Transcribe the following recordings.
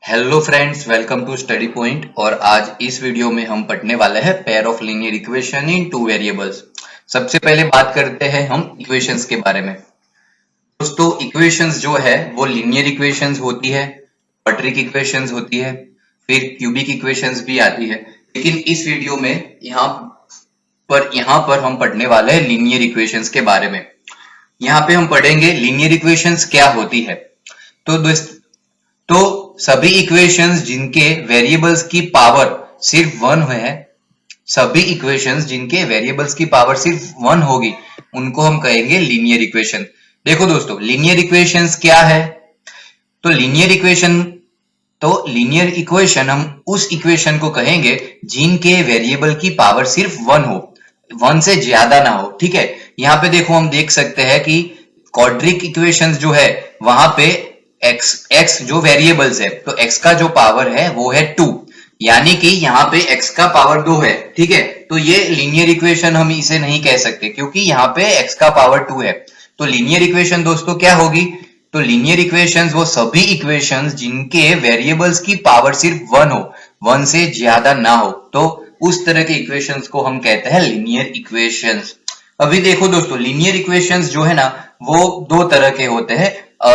Hello friends, welcome to study point. और आज इस वीडियो में हम पढ़ने वाले हैं pair of linear equation in two variables. सबसे पहले बात करते हैं हम इक्वेशंस के बारे में। दोस्तों, इक्वेशंस जो है वो लीनियर इक्वेशंस होती है, क्वाड्रिक इक्वेशंस होती है, फिर क्यूबिक इक्वेशंस भी आती है। लेकिन इस वीडियो में यहाँ पर हम पढ़ने वाले हैं लीनियर इक्वेशंस के बारे में। यहाँ पे हम पढ़ेंगे लीनियर इक्वेशंस क्या होती है। तो सभी इक्वेशंस जिनके वेरिएबल्स की पावर सिर्फ वन है, सभी इक्वेशंस जिनके वेरिएबल्स की पावर सिर्फ वन होगी, उनको हम कहेंगे लीनियर इक्वेशन। देखो दोस्तों, लीनियर इक्वेशंस क्या है? तो लीनियर इक्वेशन हम उस इक्वेशन को कहेंगे जिनके वेरिएबल की पावर सिर्फ वन हो, वन से ज्यादा ना हो। ठीक है, यहाँ पे देखो, हम देख सकते हैं कि क्वाड्रिक इक्वेशंस जो है वहां पे x जो वेरिएबल्स है, तो x का जो पावर है वो है 2, यानी कि यहाँ पे x का पावर 2 है। ठीक है, तो ये लीनियर इक्वेशन हम इसे नहीं कह सकते क्योंकि यहाँ पे x का पावर 2 है। तो लीनियर इक्वेशन दोस्तों क्या होगी? तो लीनियर इक्वेशंस वो सभी इक्वेशंस जिनके वेरिएबल्स की पावर सिर्फ वन हो, वन से ज्यादा ना हो, तो उस तरह के इक्वेशंस को हम कहते हैं लीनियर इक्वेशंस। अभी देखो दोस्तों, लीनियर इक्वेशंस जो है ना वो दो तरह के होते हैं,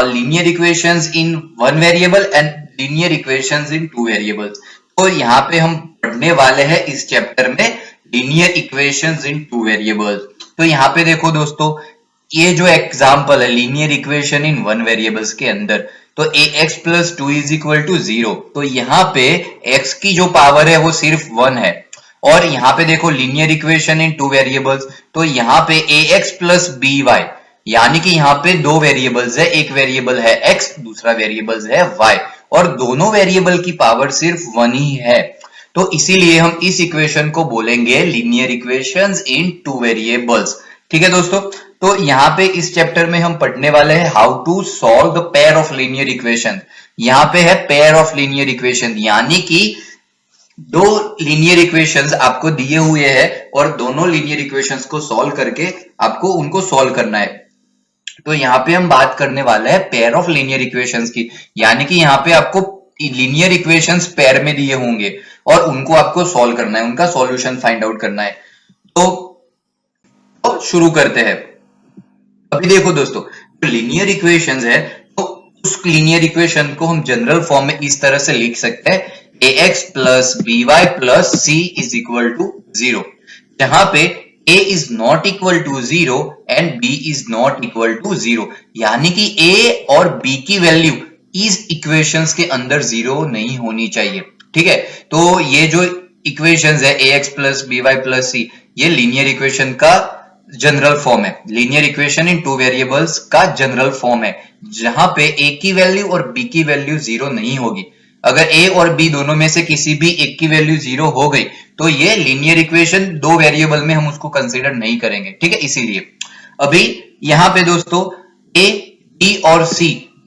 linear equations in one variable and linear equations in two variables। तो यहाँ पे हम पढ़ने वाले हैं इस चैप्टर में linear equations in two variables। तो यहाँ पे देखो दोस्तों, ये जो एग्जाम्पल है linear equation in one variables के अंदर, तो ax plus 2 is equal to 0, तो यहाँ पे x की जो पावर है वो सिर्फ 1 है। और यहाँ पे देखो linear equation in two variables, तो यहाँ पे ax plus by, यानी कि यहाँ पे दो वेरिएबल्स है, एक वेरिएबल है x, दूसरा वेरिएबल है y, और दोनों वेरिएबल की पावर सिर्फ 1 ही है। तो इसीलिए हम इस इक्वेशन को बोलेंगे लीनियर इक्वेशंस इन टू वेरिएबल्स। ठीक है दोस्तों, तो यहाँ पे इस चैप्टर में हम पढ़ने वाले हैं how to solve the pair of linear equation. यहाँ पे है पेयर ऑफ लीनियर इक्वेशन, यानी कि दो लीनियर इक्वेशंस आपको दिए हुए हैं और दोनों लीनियर इक्वेशंस को सॉल्व करके आपको उनको सॉल्व करना है। तो यहाँ पे हम बात करने वाले हैं पेयर ऑफ लीनियर इक्वेशंस की, यानी कि यहाँ पे आपको लीनियर इक्वेशंस पेयर में दिए होंगे और उनको आपको सॉल्व करना है, उनका सॉल्यूशन फाइंड आउट करना है। तो शुरू करते हैं। अभी देखो दोस्तों, लीनियर इक्वेशंस है तो उस लीनियर इक्वेशन को हम जनरल फॉर्म में इस तरह से लिख सकते हैं ax plus by plus c is equal to 0, जहां पे a is not equal to 0 and b is not equal to 0, यानी कि a और b की वैल्यू इस इक्वेशंस के अंदर 0 नहीं होनी चाहिए। ठीक है, तो ये जो इक्वेशंस है ax plus by plus c, ये लीनियर इक्वेशन का जनरल फॉर्म है, linear equation in two variables का जनरल फॉर्म है, जहां पे a की वैल्यू और b की वैल्यू 0 नहीं होगी। अगर a और b दोनों में से किसी भी एक की वैल्यू 0 हो गई तो ये लीनियर इक्वेशन दो वेरिएबल में हम उसको कंसीडर नहीं करेंगे। ठीक है, इसीलिए अभी यहाँ पे दोस्तों a, b और c,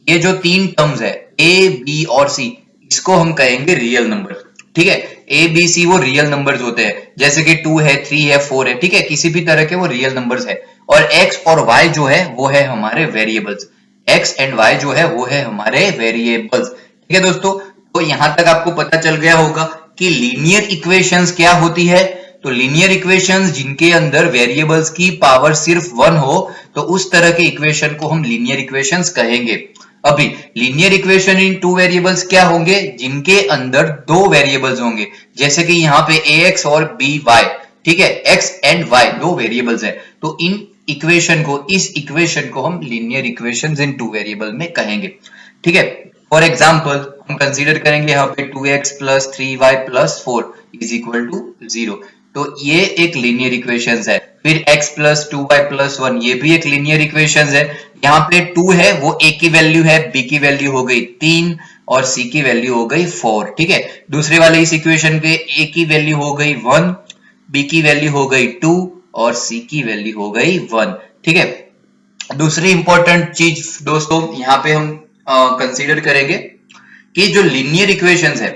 ये जो तीन टर्म्स है a, b और c, इसको हम कहेंगे रियल नंबर। ठीक है, a, b, c वो रियल नंबर्स होते हैं, जैसे कि 2 है, 3 है, 4 है। ठीक है, किसी भी तरह के वो रियल नंबर्स है। और x और y जो है वो है हमारे वेरिएबल्स, x एंड y जो है वो है हमारे वेरिएबल्स। ठीक है दोस्तों, तो यहां तक आपको पता चल गया होगा कि लीनियर इक्वेशंस क्या होती है। तो लीनियर इक्वेशंस जिनके अंदर वेरिएबल्स की पावर सिर्फ 1 हो, तो उस तरह के इक्वेशन को हम लीनियर इक्वेशंस कहेंगे। अभी linear equation in two variables क्या होंगे? जिनके अंदर दो वेरिएबल्स होंगे, जैसे कि यहाँ पे ax और by। ठीक है, x एंड y दो वेरिएबल्स है, तो इस इक्वेशन को हम लीनियर इक्वेशंस इन टू वेरिएबल में कहेंगे। ठीक है, फॉर एग्जाम्पल हम कंसीडर करेंगे यहाँ पे 2x plus 3y plus 4 is equal to 0, तो ये एक लीनियर इक्वेशंस है। फिर x plus 2y plus 1, ये भी एक लीनियर इक्वेशंस है। यहाँ पे 2 है वो a की वैल्यू है, b की वैल्यू हो गई 3 और c की वैल्यू हो गई 4। ठीक है, दूसरे वाले इस इक्वेशन पे a की वैल्यू हो गई 1, b की वैल्यू हो गई 2 और c की वैल्यू हो गई 1। ठीक है, दूसरी इंपॉर्टेंट चीज दोस्तों यहाँ पे हम कंसीडर करेंगे कि जो लीनियर इक्वेशंस है,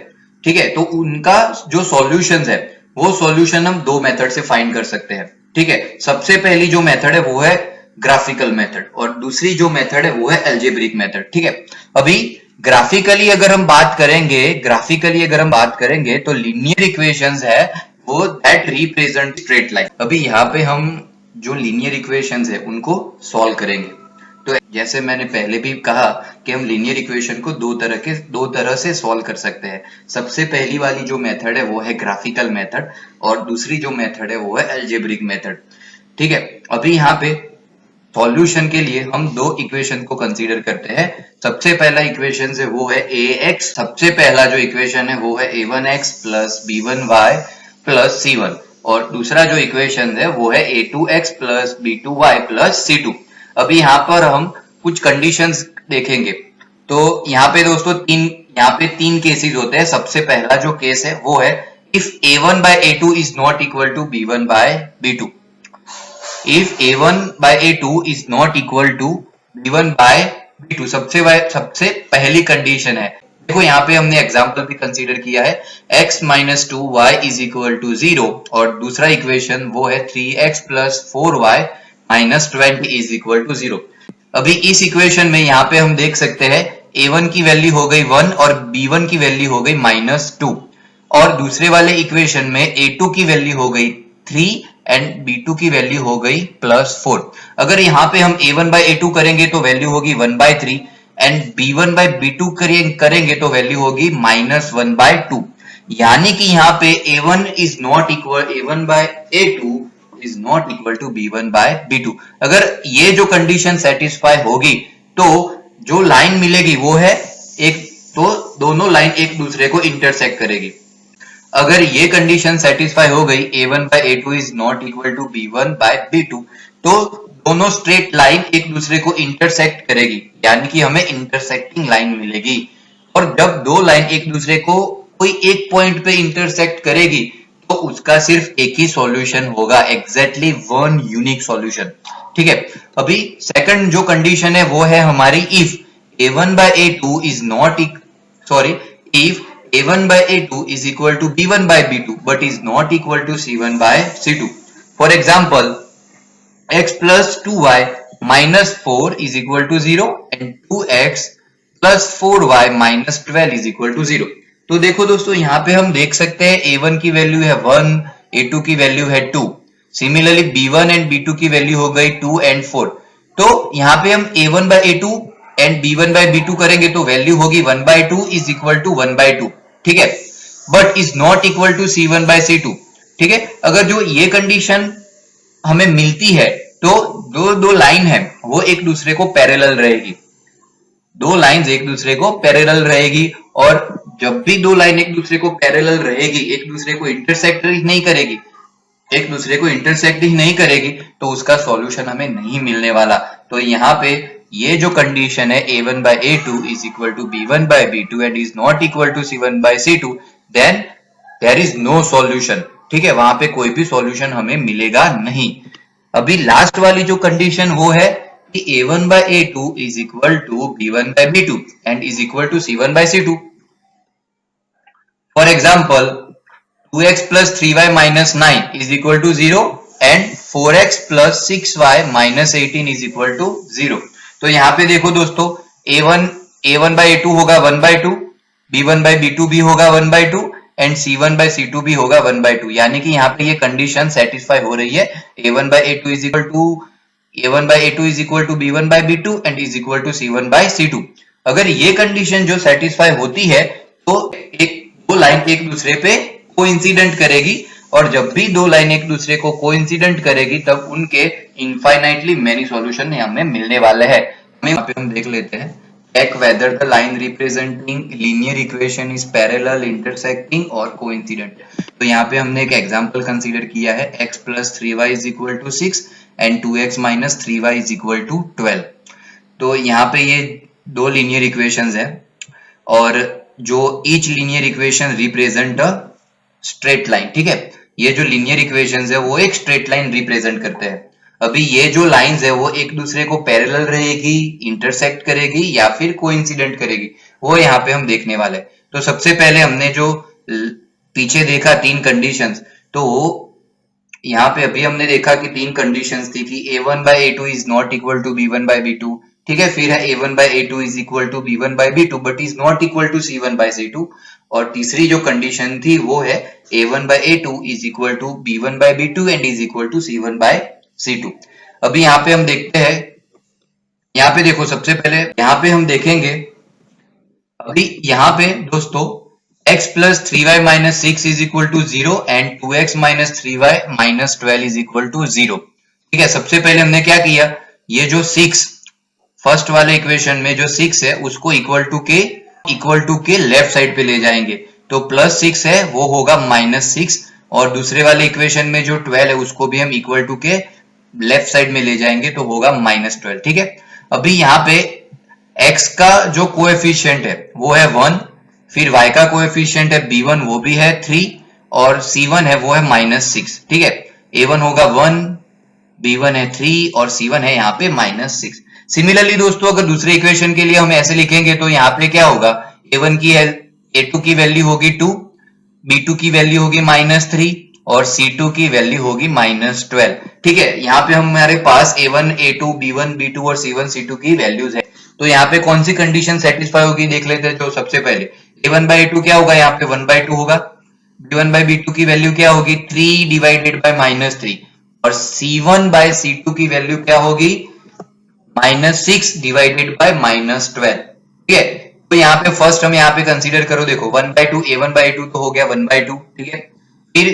ठीक है, तो उनका जो सॉल्यूशंस है वो सॉल्यूशन हम दो मेथड से फाइंड कर सकते हैं। ठीक है, सबसे पहली जो मेथड है वो है ग्राफिकल मेथड और दूसरी जो मेथड है वो है अलजेब्रिक मेथड। ठीक है, अभी ग्राफिकली अगर हम बात करेंगे तो लीनियर इक्वेशंस है वो दैट रिप्रेजेंट स्ट्रेट लाइन। अभी यहाँ पे हम जो लीनियर इक्वेशंस है उनको सॉल्व करेंगे। तो जैसे मैंने पहले भी कहा कि हम लीनियर इक्वेशन को दो तरह से सॉल्व कर सकते हैं। सबसे पहली वाली जो मेथड है वो है ग्राफिकल मेथड और दूसरी जो मेथड है वो है अलजेब्रिक मेथड। ठीक है, अभी यहाँ पे सॉल्यूशन के लिए हम दो इक्वेशन को कंसीडर करते हैं। सबसे पहला इक्वेशन है वो है ax, सबसे पहला जो इक्वेशन है वो है a1x plus b1y plus c1 और दूसरा जो इक्वेशन है वो है a2x plus b2y plus c2। अभी यहाँ पर हम कुछ कंडीशंस देखेंगे। तो यहाँ पे दोस्तों तीन केसेस होते हैं। सबसे पहला जो केस है वो है if a1 by a2 is not equal to b1 by b2। if a1 by a2 is not equal to b1 by b2 सबसे पहली कंडीशन है। देखो यहाँ पे हमने एग्जांपल भी कंसीडर किया है x minus 2y is equal to 0 और दूसरा इक्वेशन वो है 3x plus 4y minus 20 is equal to 0। अभी इस इक्वेशन में यहाँ पे हम देख सकते हैं a1 की वैल्यू हो गई 1 और b1 की वैल्यू हो गई -2 और दूसरे वाले इक्वेशन में a2 की वैल्यू हो गई 3 एंड b2 की वैल्यू हो गई +4। अगर यहाँ पे हम a1 by a2 करेंगे तो वैल्यू होगी 1/3 एंड b1 by b2 करेंगे तो वैल्यू होगी -1/2। यानी कि यहाँ पे a1 by a2 is not equal to b1 by b2। अगर ये जो कंडीशन सेटिस्फाई होगी तो जो लाइन मिलेगी वो है तो दोनों लाइन एक दूसरे को इंटरसेक्ट करेगी। अगर ये कंडीशन सेटिस्फाई हो गई a1 by a2 is not equal to b1 by b2 तो दोनों स्ट्रेट लाइन एक दूसरे को इंटरसेक्ट करेगी, यानी कि हमें इंटरसेक्टिंग लाइन मिलेगी। और जब दो लाइन एक दूसरे को कोई एक पॉइंट पे इंटरसेक्ट करेगी तो उसका सिर्फ एक ही सॉल्यूशन होगा, एग्जैक्टली वन यूनिक सॉल्यूशन। ठीक है, अभी सेकंड जो कंडीशन है वो है हमारी if a1 by a2 is not if a1 by a2 is equal to b1 by b2 but is not equal to c1 by c2। For example, x plus 2y minus 4 is equal to 0 and 2x plus 4y minus 12 is equal to 0। तो देखो दोस्तों यहाँ पे हम देख सकते हैं a1 की वैल्यू है 1, a2 की वैल्यू है 2, सिमिलरली b1 एंड b2 की वैल्यू हो गई 2 एंड 4। तो यहाँ पे हम a1 by a2 and b1 by b2 करेंगे तो वैल्यू होगी 1/2 इज इक्वल टू 1/2। ठीक है, but is not equal to c1 by c2। ठीक है, अगर जो ये कंडीशन हमें मिलती है तो दो लाइन है वो एक दूसरे को पैरेलल रहेगी, दो लाइंस एक दूसरे को पैरेलल रहेगी और जब भी दो लाइन एक दूसरे को पैरेलल रहेगी, एक दूसरे को इंटरसेक्ट ही नहीं करेगी तो उसका सॉल्यूशन हमें नहीं मिलने वाला। तो यहाँ पे ये जो कंडीशन है a1 by a2 is equal to b1 by b2 and is not equal to c1 by c2, then there is no solution। ठीक है, वहां पे कोई भी सॉल्यूशन हमें मिलेगा नहीं। अभी लास्ट वाली जो कंडीशन वो है कि a1 by a2 is equal to b1 by b2 and is equal to c1 by c2। For example, 2x plus 3y minus 9 is equal to 0 and 4x plus 6y minus 18 is equal to 0। तो यहाँ पे देखो दोस्तों a1 by a2 होगा 1/2, b1 by b2 भी होगा 1/2 and c1 by c2 भी होगा 1/2। यानी कि यहाँ पे ये कंडीशन सेटिस्फाई हो रही है a1 by a2 is equal to b1 by b2 and is equal to c1 by c2। अगर ये कंडीशन जो सेटिस्फाई होती है तो दो लाइन एक दूसरे पे कोइंसिडेंट करेगी और जब भी दो लाइन एक दूसरे को कोइंसिडेंट करेगी तब उनके इनफाइनाइटली मेनी सॉल्यूशन हमें मिलने वाले हैं। यहाँ पे हम देख लेते हैं check whether the line representing linear equation is parallel, intersecting और coincident। तो यहाँ पे हमने एक एग्जांपल कंसीडर किया है x plus 3y is equal to 6 and 2x minus 3y is equal to 12। तो यहाँ पे ये दो लीनियर इक्वेशंस है और जो each linear equation represent a straight line. ठीक है, ये जो लीनियर इक्वेशंस है वो एक स्ट्रेट लाइन रिप्रेजेंट करते हैं। अभी ये जो लाइंस है वो एक दूसरे को पैरेलल रहेगी, इंटरसेक्ट करेगी या फिर कोइंसिडेंट करेगी, वो यहाँ पे हम देखने वाले। तो सबसे पहले हमने जो पीछे देखा तीन कंडीशंस, तो यहाँ पे अभी हमने देखा कि तीन कंडीशंस थी कि a1 by a2 is not equal to b1 by b2, ठीक है, फिर है a1 by a2 is equal to b1 by b2 but is not equal to c1 by c2, और तीसरी जो कंडीशन थी वो है a1 by a2 is equal to b1 by b2 and is equal to c1 by c2। अभी यहाँ पे हम देखते हैं, यहाँ पे देखो सबसे पहले यहाँ पे हम देखेंगे, अभी यहाँ पे दोस्तों x plus 3y minus 6 is equal to 0 and 2x minus 3y minus 12 is equal to 0। ठीक है, सबसे पहले हमने क्या किया, ये जो 6 फर्स्ट वाले इक्वेशन में जो 6 है उसको इक्वल टू के लेफ्ट साइड पे ले जाएंगे, तो प्लस 6 है वो होगा माइनस 6, और दूसरे वाले इक्वेशन में जो 12 है उसको भी हम इक्वल टू के लेफ्ट साइड में ले जाएंगे तो होगा माइनस 12। ठीक है, अभी यहाँ पे x का जो कोएफिशिएंट है वो है 1, फिर y का कोएफिशिएंट है b1 वो भी है 3, और c1 है वो है माइनस 6। ठीक है, a1 होगा 1, b1 है 3 और c1 है यहाँ पे माइनस 6। सिमिलरली दोस्तों अगर दूसरे इक्वेशन के लिए हम ऐसे लिखेंगे तो यहाँ पे क्या होगा, a1 की a2 की वैल्यू होगी 2, b2 की वैल्यू होगी माइनस 3 और c2 की वैल्यू होगी माइनस 12। ठीक है, यहाँ पे हमारे पास a1, a2, b1, b2 और c1, c2 की वैल्यूज है, तो यहाँ पे कौन सी कंडीशन सेटिस्फाई होगी देख लेते हैं। तो सबसे पहले a1 by a2 क्या होगा, यहाँ पे 1 by 2 होगा, b1 by b2 की वैल्यू क्या होगी 3 डिवाइडेड बाय माइनस 3, और c1 by c2 की वैल्यू क्या होगी माइनस 6 डिवाइडेड बाय माइनस 12। ठीक है, तो यहाँ पे फर्स्ट हम यहाँ पे कंसीडर करो, देखो 1 by 2 a1 by a2 तो हो गया 1 by 2। ठीक है, फिर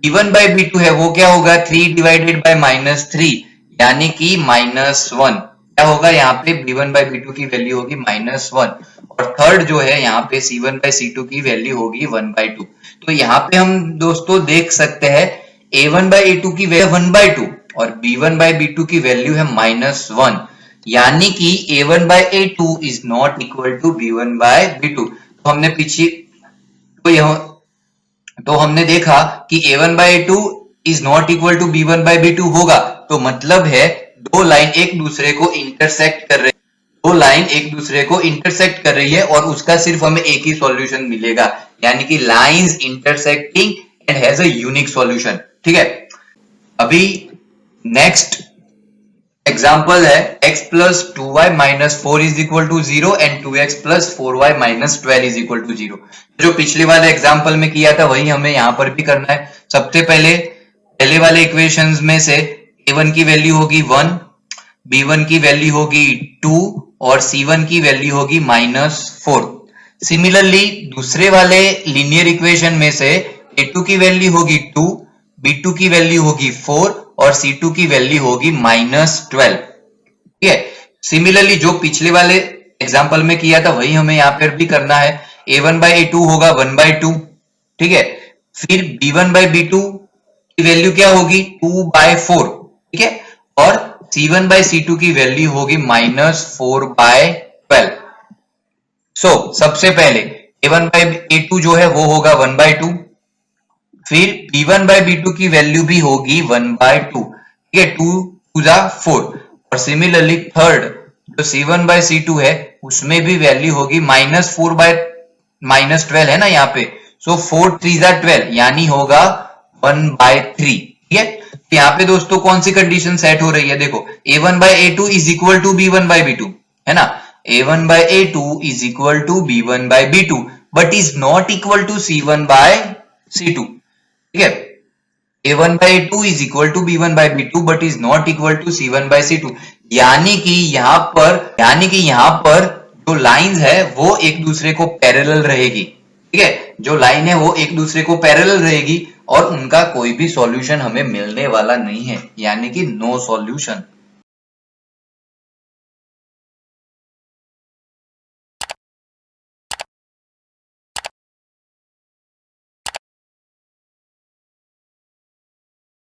b1 by b2 है वो क्या होगा 3 डिवाइडेड बाय माइनस 3 यानी कि माइनस 1, क्या होगा यहाँ पे b1 by b2 की वैल्यू होगी माइनस 1, और थर्ड जो है यहाँ पे c1 by c2 की वैल्यू होगी 1 by 2। तो यहाँ पे हम दोस्तों देख सकते हैं a1 by a2 की वैल्यू 1 by 2 और b1 by b2 की वैल्यू है माइनस 1, यानी कि a1 by a2 is not equal to b1 by b2। तो हमने पीछे तो हमने देखा कि a1 by a2 is not equal to b1 by b2 होगा, तो मतलब है दो लाइन एक दूसरे को इंटरसेक्ट कर रही है और उसका सिर्फ हमें एक ही सॉल्यूशन मिलेगा, यानी कि lines intersecting and has a unique solution. ठीक है, अभी नेक्स्ट एग्जाम्पल है x plus 2y minus 4 is equal to 0 and 2x plus 4y minus 12 is equal to 0। जो पिछले वाले एग्जाम्पल में किया था वही हमें यहाँ पर भी करना है। सबसे पहले वाले इक्वेशंस में से a1 की वैल्यू होगी 1, b1 की वैल्यू होगी 2 और c1 की वैल्यू होगी माइनस 4। सिमिलरली दूसरे वाले लीनियर इक्वेशन में से a2 की वैल्यू होगी 2, b2 की वैल्यू होगी 4 और c2 की वैल्यू होगी माइनस 12। ठीक है, सिमिलरली जो पिछले वाले एग्जांपल में किया था वही हमें यहाँ पर भी करना है। a1 by a2 होगा 1 by 2। ठीक है, फिर b1 by b2 की वैल्यू क्या होगी 2 by 4। ठीक है, और c1 by c2 की वैल्यू होगी माइनस 4 by 12। सो सबसे पहले a1 by a2 जो है वो होगा 1 by 2, फिर b1 by b2 की वैल्यू भी होगी 1 by 2। ठीक है, 2 2 जा 4, और सिमिलरली थर्ड जो c1 by c2 है उसमें भी वैल्यू होगी माइनस 4 by माइनस 12 है ना यहाँ पे, सो 4 3 जा 12 यानी होगा 1 by 3। ठीक है, तो यहाँ पे दोस्तों कौन सी कंडीशन सेट हो रही है, देखो a1 by a2 is equal to b1 by b2 है ना, a1 by a2 is equal to b1 by b2 but is not equal to c1 by c2। ठीक है, a1 by a2 is equal to b1 by b2 but is not equal to c1 by c2, यानी कि यहाँ पर जो lines है वो एक दूसरे को पैरेलल रहेगी। ठीक है, जो लाइन है वो एक दूसरे को पैरेलल रहेगी और उनका कोई भी सॉल्यूशन हमें मिलने वाला नहीं है, यानी कि नो सॉल्यूशन।